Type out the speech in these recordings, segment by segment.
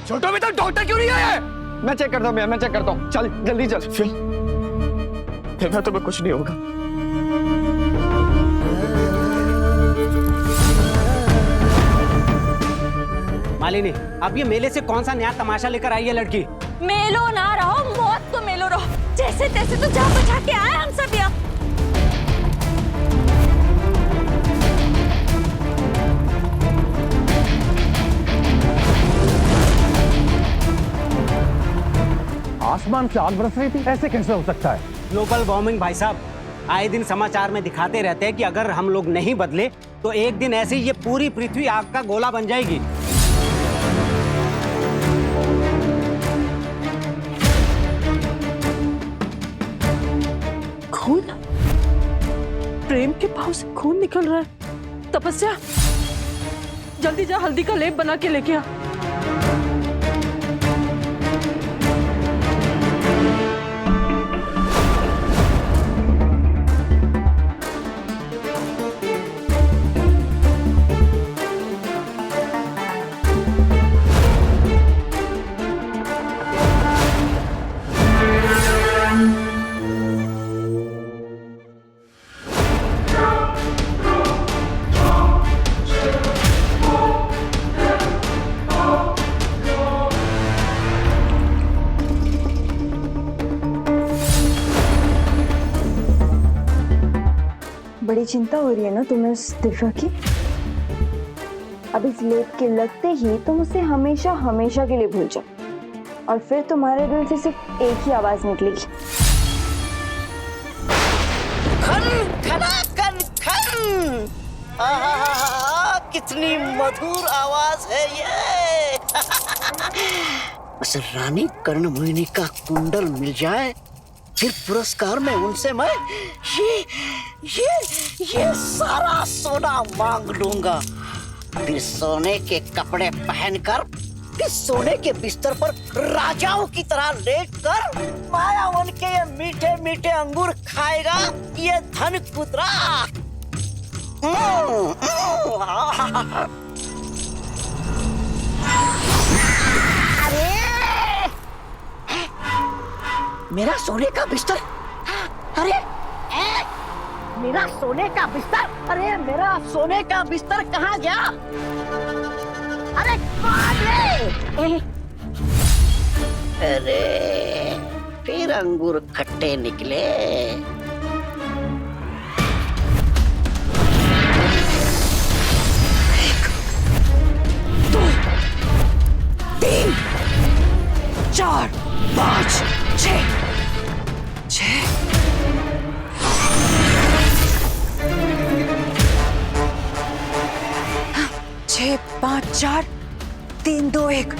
छोटो अभी तक डॉक्टर क्यों नहीं आया? मैं चेक करता हूँ भैया, मैं चेक करता हूँ। चल जल्दी चल। फिर तुम्हें कुछ नहीं होगा। मालिनी, अब ये मेले से कौन सा नया तमाशा लेकर आई है लड़की? मेलो ना रहो, मौत को मेलो रहो। जैसे तैसे तो जा बचा के आए हम सब यहाँ। आसमान से आग बरस रही थी, ऐसे कैसे हो सकता है? ग्लोबल वार्मिंग भाई साहब, आए दिन समाचार में दिखाते रहते हैं कि अगर हम लोग नहीं बदले तो एक दिन ऐसे ही ये पूरी पृथ्वी आग का गोला बन जाएगी। खून? प्रेम के पाँव से खून निकल रहा है। तपस्या, जल्दी जा हल्दी का लेप बना के लेके आ। बड़ी चिंता हो रही है ना तुम्हें उस दिव्या की? अब इस लेप के लगते ही तुम उसे हमेशा हमेशा के लिए भूल जाओ और फिर तुम्हारे दिल से सिर्फ एक ही आवाज निकलेगी। खन खना खन खन। आहा, कितनी मधुर आवाज है ये। बस रानी कर्णमोहिनी का कुंडल मिल जाए, फिर पुरस्कार में उनसे मैं ये सारा सोना मांग लूंगा। फिर सोने के कपड़े पहनकर, फिर सोने के बिस्तर पर राजाओं की तरह लेटकर मायावन के ये मीठे मीठे अंगूर खाएगा ये धन कुतरा। अरे मेरा सोने का बिस्तर, अरे मेरा सोने का बिस्तर, अरे मेरा सोने का बिस्तर कहाँ गया? अरे अरे फिर अंगूर खट्टे निकले। एक, दो, तीन, चार, पाँच, छह। छह, पाँच, चार, तीन, दो, एक।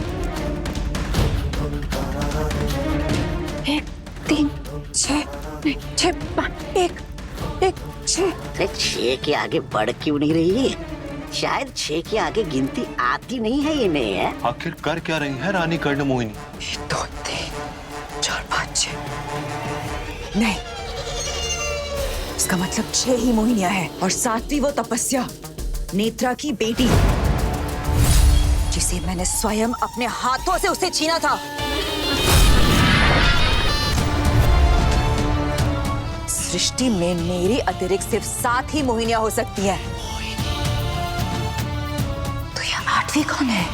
एक, तीन, छह, पाँच, एक, छह। छह के आगे बढ़ क्यों नहीं रही है? शायद छह के आगे गिनती आती नहीं है इन्हें। है आखिर कर क्या रही है रानी कर्णमोहिनी? 1, 2, 3, 4, 5, 6। नहीं, इसका मतलब 6 ही मोहिनियां हैं और 7वीं वो तपस्या, नेत्रा की बेटी, जिसे मैंने स्वयं अपने हाथों से उसे छीना था। सृष्टि में मेरे अतिरिक्त सिर्फ 7 ही मोहिनियां हो सकती हैं। तो यह 8वीं कौन है?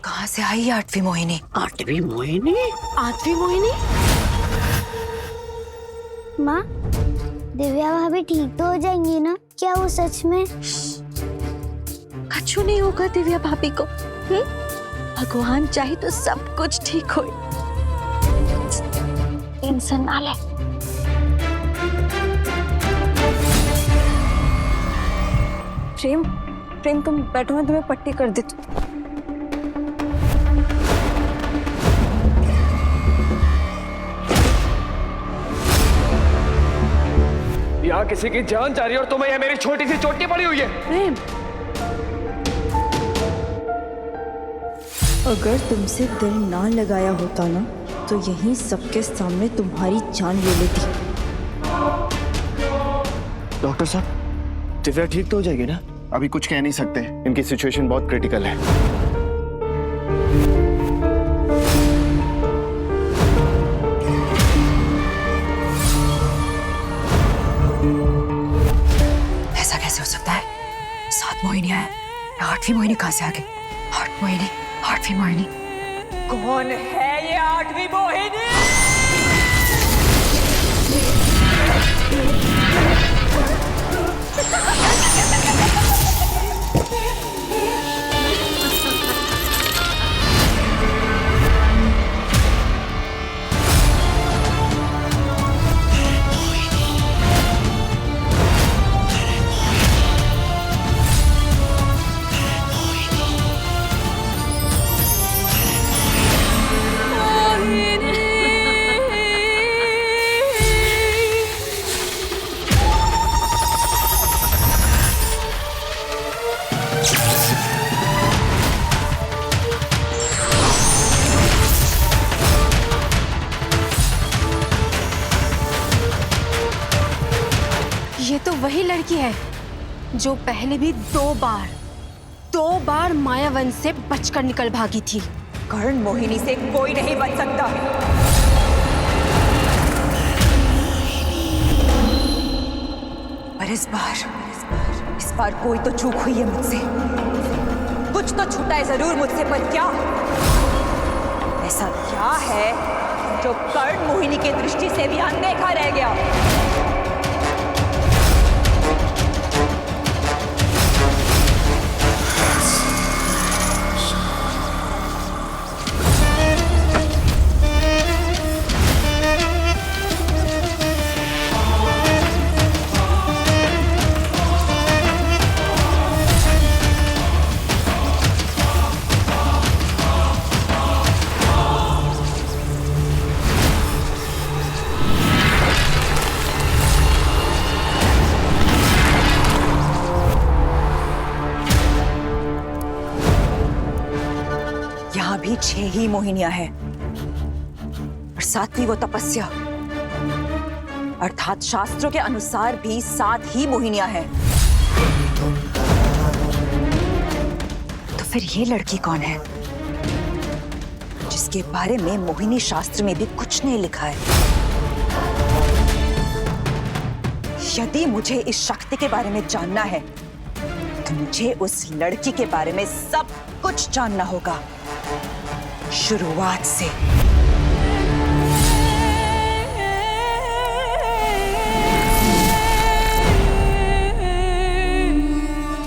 कहां से आई 8वीं मोहिनी? 8वीं मोहिनी? 8वीं मोहिनी? माँ, दिव्या भाभी ठीक तो हो जाएंगी ना? क्या वो सच में? कछु नहीं होगा दिव्या भाभी को। भगवान चाहे तो सब कुछ ठीक हो। टेंशन ना ले। प्रेम तुम बैठो, मैं तुम्हें पट्टी कर देती हूँ। यहाँ किसी की जान जा रही है और तुम्हें यह मेरी छोटी सी चोटी पड़ी हुई है। प्रेम, अगर तुमसे दिल ना लगाया होता ना तो यहीं सबके सामने तुम्हारी जान ले लेती। डॉक्टर साहब, दिव्या ठीक तो हो जाएगी ना? अभी कुछ कह नहीं सकते, इनकी सिचुएशन बहुत क्रिटिकल है। ऐसा कैसे हो सकता है? 7 मोहिनियां हैं, 8वीं मोहिनी कहां से आ गई? 8वीं मोहिनी। कौन है ये 8वीं मोहिनी? ये तो वही लड़की है जो पहले भी 2 बार मायावन से बचकर निकल भागी थी। कर्ण मोहिनी से कोई नहीं बच सकता। पर इस बार कोई तो चूक हुई है मुझसे। कुछ तो छूटा है जरूर मुझसे, पर क्या? ऐसा क्या है जो कर्ण मोहिनी की दृष्टि से भी अनदेखा रह गया? भी 6 ही मोहिनियां हैं और 7वीं वो तपस्या, अर्थात शास्त्रों के अनुसार भी 7 ही मोहिनियां हैं। तो फिर ये लड़की कौन है जिसके बारे में मोहिनी शास्त्र में भी कुछ नहीं लिखा है? यदि मुझे इस शक्ति के बारे में जानना है तो मुझे उस लड़की के बारे में सब कुछ जानना होगा, शुरुआत से।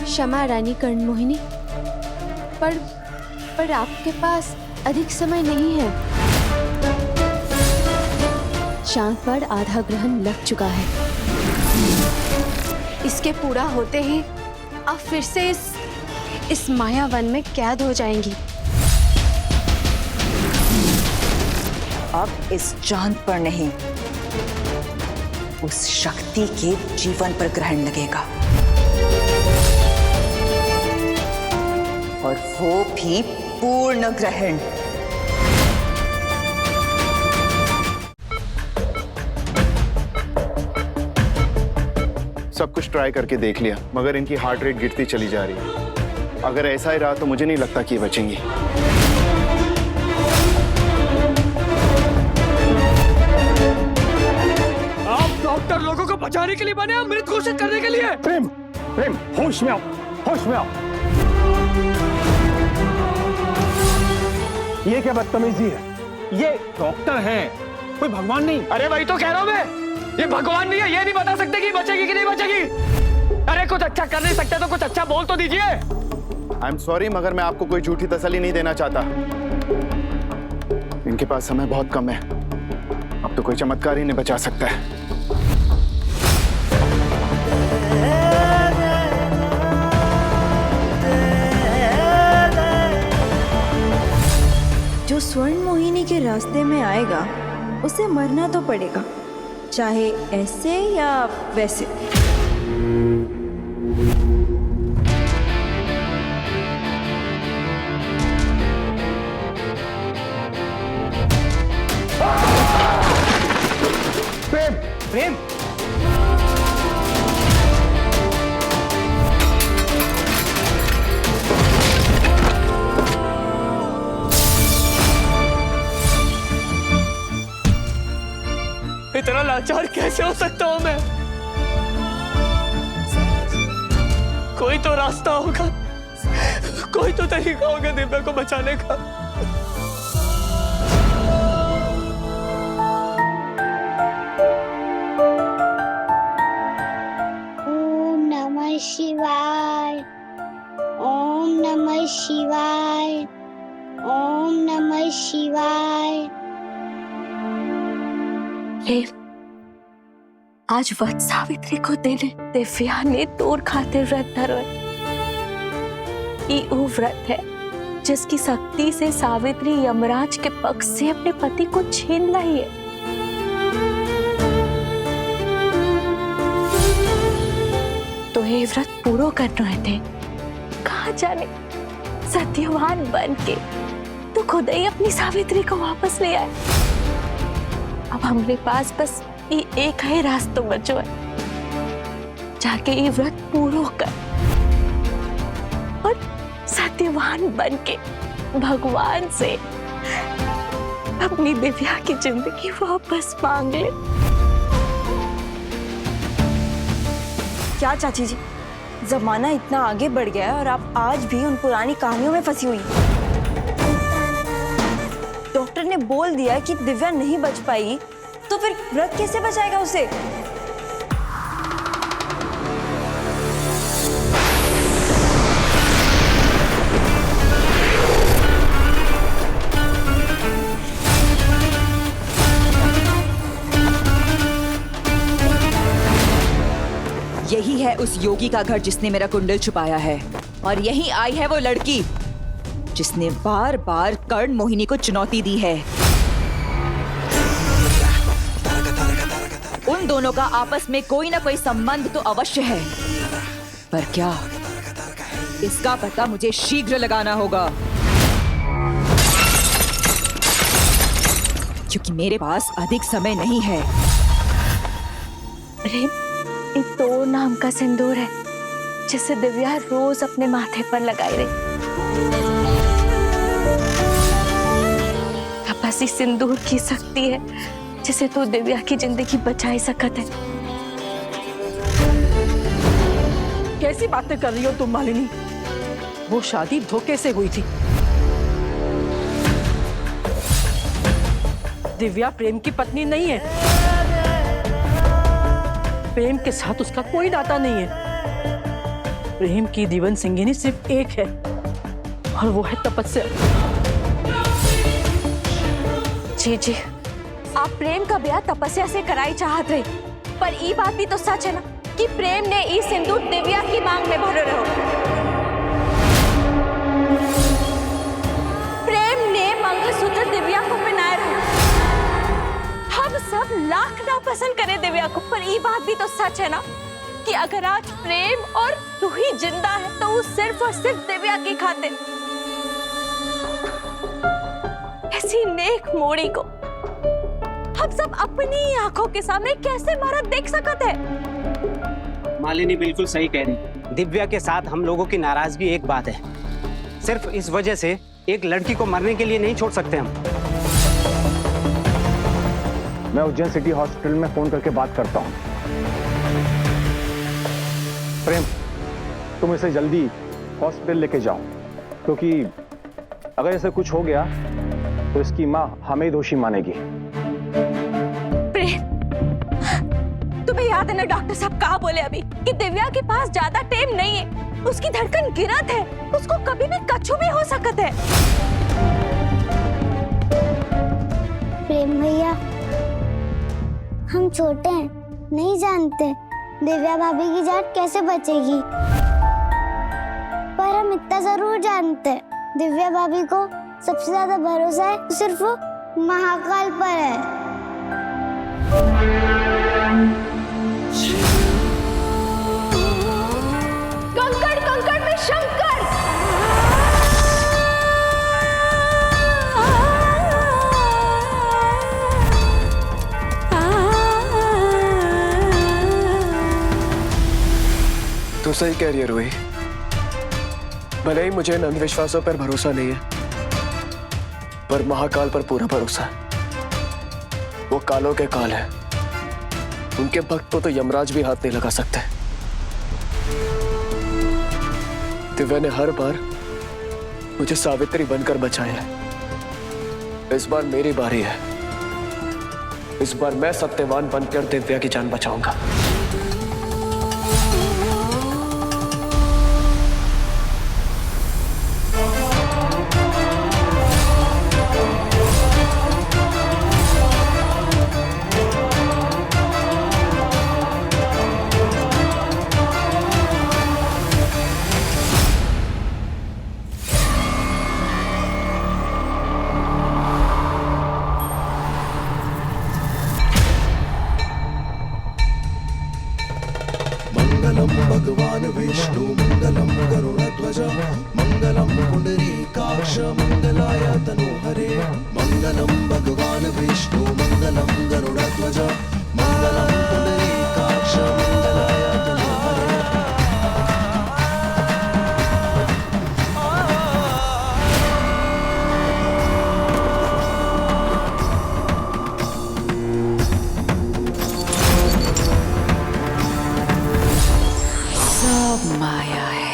क्षमा रानी कर्ण मोहिनी, पर आपके पास अधिक समय नहीं है। चांद पर आधा ग्रहण लग चुका है। इसके पूरा होते ही आप फिर से इस मायावन में कैद हो जाएंगी। अब इस चांद पर नहीं, उस शक्ति के जीवन पर ग्रहण लगेगा, और वो भी पूर्ण ग्रहण। सब कुछ ट्राई करके देख लिया, मगर इनकी हार्ट रेट गिरती चली जा रही है। अगर ऐसा ही रहा तो मुझे नहीं लगता कि ये बचेंगी। आप डॉक्टर लोगों को बचाने के लिए बने, आप मृत घोषित करने के लिए। प्रेम, प्रेम, होश में आओ, होश में आओ। ये क्या बदतमीजी है? ये डॉक्टर हैं, कोई भगवान नहीं। अरे वही तो कह रहा हूं मैं, ये भगवान नहीं है, ये नहीं बता सकते कि बचेगी कि नहीं बचेगी। अरे कुछ अच्छा कर नहीं सकते तो कुछ अच्छा बोल तो दीजिए। आई एम सॉरी, मगर मैं आपको कोई झूठी तसल्ली नहीं देना चाहता। इनके पास समय बहुत कम है, अब तो कोई चमत्कार ही नहीं बचा सकता है। जो स्वर्ण मोहिनी के रास्ते में आएगा उसे मरना तो पड़ेगा, चाहे ऐसे या वैसे। प्रेम, प्रेम, कैसे हो सकता हूं मैं? कोई तो रास्ता होगा, कोई तो तरीका होगा दिव्या को बचाने का। ओम नमः शिवाय, ओम नमः शिवाय, ओम नमः शिवाय। आज वट सावित्री को देने दिव्या ने तोर खातिर व्रत धरो है। ये वो व्रत है जिसकी शक्ति से सावित्री यमराज के पक्ष से अपने पति को छीन लाई है। तो ये व्रत पूरा करना है थे, कहाँ जाने सत्यवान बन के तो खुद ही अपनी सावित्री को वापस ले आए। अब हमारे पास बस ये एक ही रास्ता बचो है, जाके ये व्रत पूरा कर और सत्यवान बन के भगवान से अपनी दिव्या की जिंदगी वापस मांग ले। क्या चाची जी, जमाना इतना आगे बढ़ गया है और आप आज भी उन पुरानी कहानियों में फंसी हुई हैं। डॉक्टर ने बोल दिया कि दिव्या नहीं बच पाई, तो फिर व्रत कैसे बचाएगा उसे? यही है उस योगी का घर जिसने मेरा कुंडल छुपाया है, और यही आई है वो लड़की जिसने बार बार कर्ण मोहिनी को चुनौती दी है। उन दोनों का आपस में कोई ना कोई संबंध तो अवश्य है, पर क्या, इसका पता मुझे शीघ्र लगाना होगा, क्योंकि मेरे पास अधिक समय नहीं है। ये तो नाम का सिंदूर है जिसे दिव्या रोज अपने माथे पर लगाई रही। बस इस सिंदूर की शक्ति है जिसे तो दिव्या की जिंदगी बचाई सकत है। कैसी बातें कर रही हो तुम मालिनी? वो शादी धोखे से हुई थी। दिव्या प्रेम की पत्नी नहीं है। प्रेम के साथ उसका कोई नाता नहीं है। प्रेम की दीवन सिंगिनी सिर्फ एक है, और वो है तपस्या। जी जी, आप प्रेम का ब्याह तपस्या से कराई चाहत रहे, पर ये बात भी तो सच है ना कि प्रेम ने ई सिंदूर दिव्या की मांग में भरो रहो। प्रेम ने मंगलसूत्र दिव्या को पहनाए रहो। हम सब लाख ना पसंद करें दिव्या को, पर ये बात भी तो सच है ना कि अगर आज प्रेम और रूही जिंदा है तो वो सिर्फ और सिर्फ दिव्या की खातिर। ऐसी नेक मोड़ी को हम सब अपनी आंखों के सामने कैसे मारा देख सकते हैं? मालिनी बिल्कुल सही कह रही। दिव्या के साथ हम लोगों की नाराजगी एक बात है, सिर्फ इस वजह से एक लड़की को मरने के लिए नहीं छोड़ सकते हम। मैं उज्जैन सिटी हॉस्पिटल में फोन करके बात करता हूँ। प्रेम, तुम इसे जल्दी हॉस्पिटल लेके जाओ, क्योंकि अगर ऐसे कुछ हो गया तो इसकी माँ हमें दोषी मानेगी। प्रेम, तुम्हें याद है ना डॉक्टर साहब कहा बोले अभी कि दिव्या के पास ज्यादा टाइम नहीं है, उसकी धड़कन गिरत है, उसको कभी भी कछु भी हो सकता है। प्रेम भैया, हम छोटे हैं, नहीं जानते दिव्या भाभी की जान कैसे बचेगी, पर हम इतना जरूर जानते हैं, दिव्या भाभी को सबसे ज्यादा भरोसा है तो सिर्फ वो महाकाल पर है। कंकड़ कंकड़ में शंकर। तू सही कह रही है रूही, भले ही मुझे इन अंधविश्वासों पर भरोसा नहीं है, पर महाकाल पर पूरा भरोसा है। वो कालों के काल है, उनके भक्त को तो यमराज भी हाथ नहीं लगा सकते। दिव्या ने हर बार मुझे सावित्री बनकर बचाया है। इस बार मेरी बारी है। इस बार मैं सत्यवान बनकर दिव्या की जान बचाऊंगा। मंगलम भगवान विष्णु मंगलम गरुड़ध्वज मंगलम पुंडरीकाक्ष मंगलाय तनोहरे मंगलम भगवान विष्णु मंगलम गरुड़ध्वज मंगलम पुंडरीकाक्ष मंगलाय तनोहरे। सब माया है।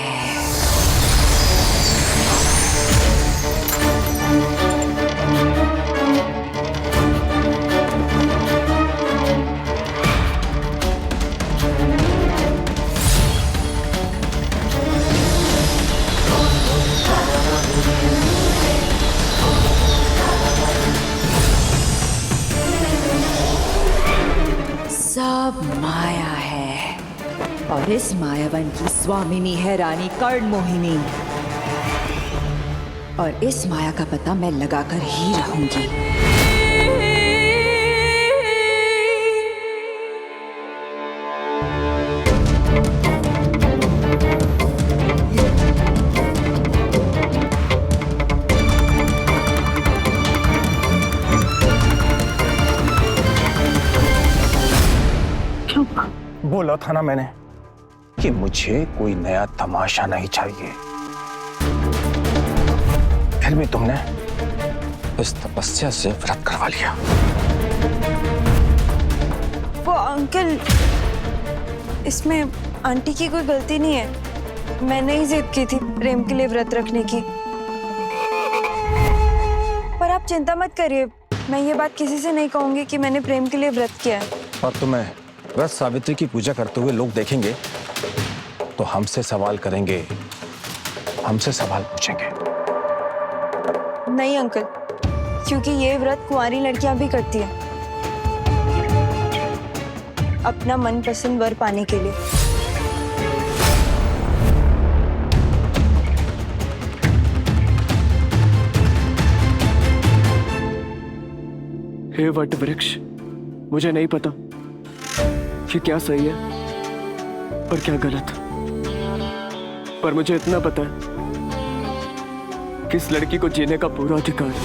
सब माया है और इस मायावन की स्वामिनी है रानी कर्ण मोहिनी। और इस माया का पता मैं लगाकर ही रहूंगी। बोला था ना मैंने कि मुझे कोई नया तमाशा नहीं चाहिए। फिर भी तुमने इस तपस्या से व्रत करवा लिया। वो अंकल, इसमें आंटी की कोई गलती नहीं है। मैंने ही जिद की थी प्रेम के लिए व्रत रखने की। पर आप चिंता मत करिए, मैं ये बात किसी से नहीं कहूंगी कि मैंने प्रेम के लिए व्रत किया है। और तुम्हें व्रत सावित्री की पूजा करते हुए लोग देखेंगे तो हमसे सवाल करेंगे, हमसे सवाल पूछेंगे। नहीं अंकल, क्योंकि ये व्रत कुंवारी लड़कियां भी करती हैं अपना मनपसंद वर पाने के लिए। हे वट वृक्ष, मुझे नहीं पता कि क्या सही है और क्या गलत, पर मुझे इतना पता है कि इस लड़की को जीने का पूरा अधिकार है।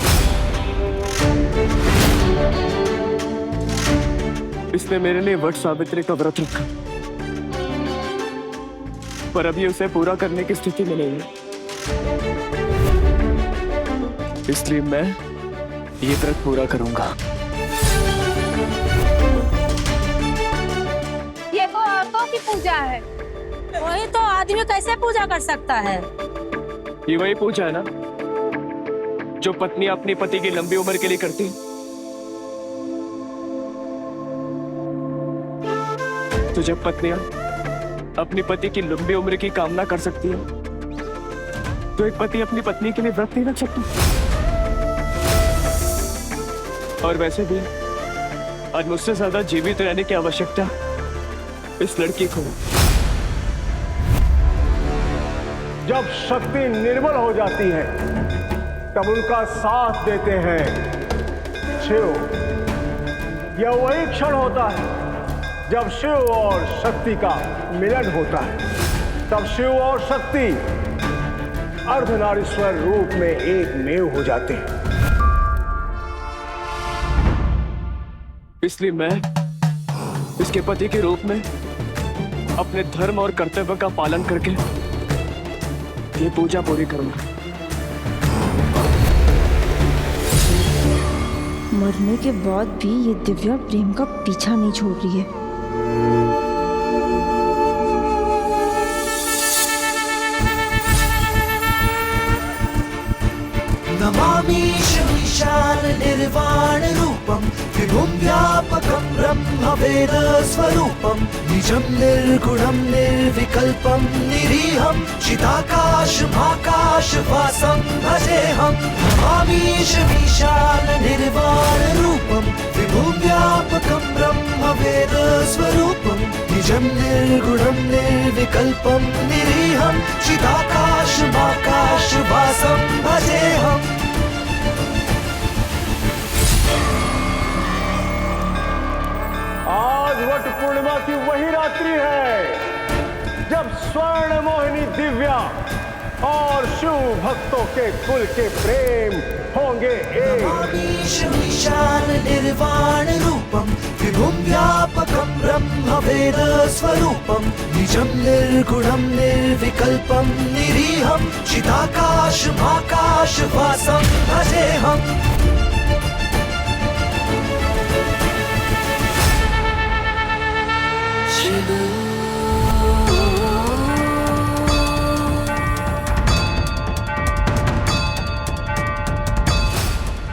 इसने मेरे लिए वट सावित्री का व्रत रखा, पर अभी उसे पूरा करने की स्थिति में नहीं है। इसलिए मैं ये व्रत पूरा करूंगा। ये तो औरतों की पूजा है, वही तो आदमी कैसे पूजा कर सकता है? ये वही पूजा है ना जो पत्नी अपनी पति की लंबी उम्र के लिए करती। तो जब पत्नियां अपनी पति की लंबी उम्र की कामना कर सकती है, तो एक पति अपनी पत्नी के लिए व्रत नहीं रख सकता। और वैसे भी आज मुझसे ज्यादा जीवित रहने की आवश्यकता इस लड़की को। जब शक्ति निर्बल हो जाती है तब उनका साथ देते हैं शिव। यह वही क्षण होता है जब शिव और शक्ति का मिलन होता है। तब शिव और शक्ति अर्धनारीश्वर रूप में एक मेव हो जाते हैं। इसलिए मैं इसके पति के रूप में अपने धर्म और कर्तव्य का पालन करके ये पूजा पूरी करूंगा। मरने के बाद भी ये दिव्या प्रेम का पीछा नहीं छोड़ रही है। नमामीश विशाल निर्वाण रूपम विभुं व्यापकं ब्रह्म वेद स्वरूपम निजं निर्गुणं निर्विकल्पं निरीहं चिदाकाश महाकाश वासं भजेऽहं नमामीश विशाल निर्वाण रूपम विभुं व्यापकं ब्रह्म वेद स्वरूपम निजं निर्गुणं निर्विकल्पं निरीहं चिदाकाश महाकाश वासं भजेऽहम्। आज वट पूर्णिमा की वही रात्रि है जब स्वर्ण मोहिनी दिव्या और शिव भक्तों के कुल के प्रेम होंगे एक। नमामीश विशाल निर्वाण रूपम विभुं व्यापकं ब्रह्म वेद स्वरूपम निजं निर्गुणं निर्विकल्पं निरीहं चिदाकाश महाकाश वासं भजेऽहम्।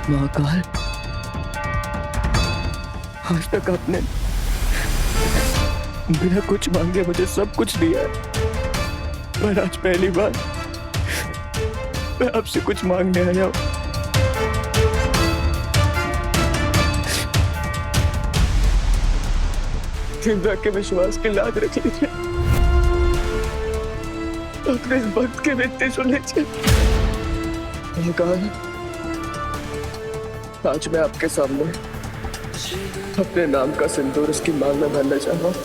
महाकाल, आज तक आपने बिना कुछ मांगे मुझे सब कुछ दिया है, पर आज पहली बार मैं आपसे कुछ मांगने आया हूं। दिव्या के विश्वास की लाज रख लीजिए, अपने इस भक्त के विनती सुन लीजिए। महाकाल, आज मैं आपके सामने अपने नाम का सिंदूर उसकी मांग में भरना चाहता हूँ।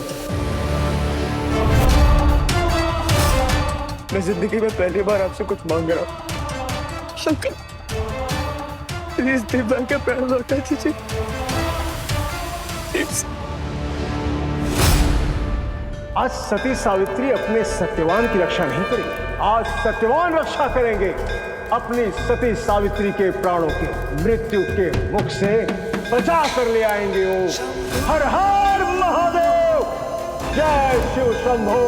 मैं जिंदगी में पहली बार आपसे कुछ मांग रहा हूँ। शंकर, प्लीज दिव्या के पैर लौटा दीजिए। आज सती सावित्री अपने सत्यवान की रक्षा नहीं करेंगे, आज सत्यवान रक्षा करेंगे अपनी सती सावित्री के प्राणों के मृत्यु के मुख से बचा कर ले आएंगे। ओ हर हर महादेव, जय शिव शंभो।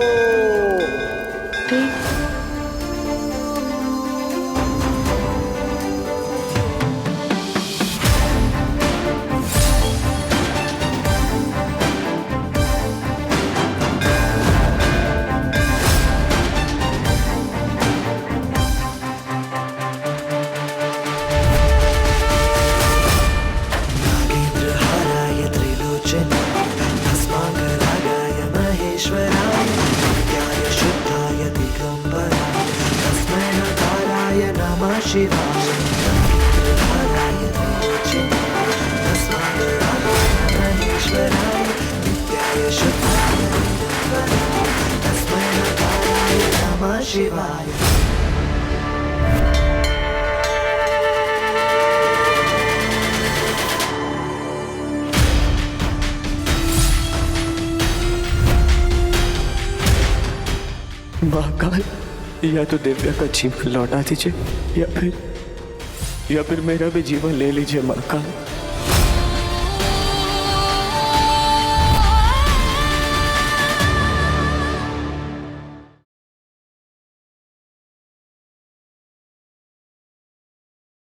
शिवाय। महाकाल, या तो दिव्या का जीवन लौटा दीजिए या फिर मेरा भी जीवन ले लीजिए महाकाल।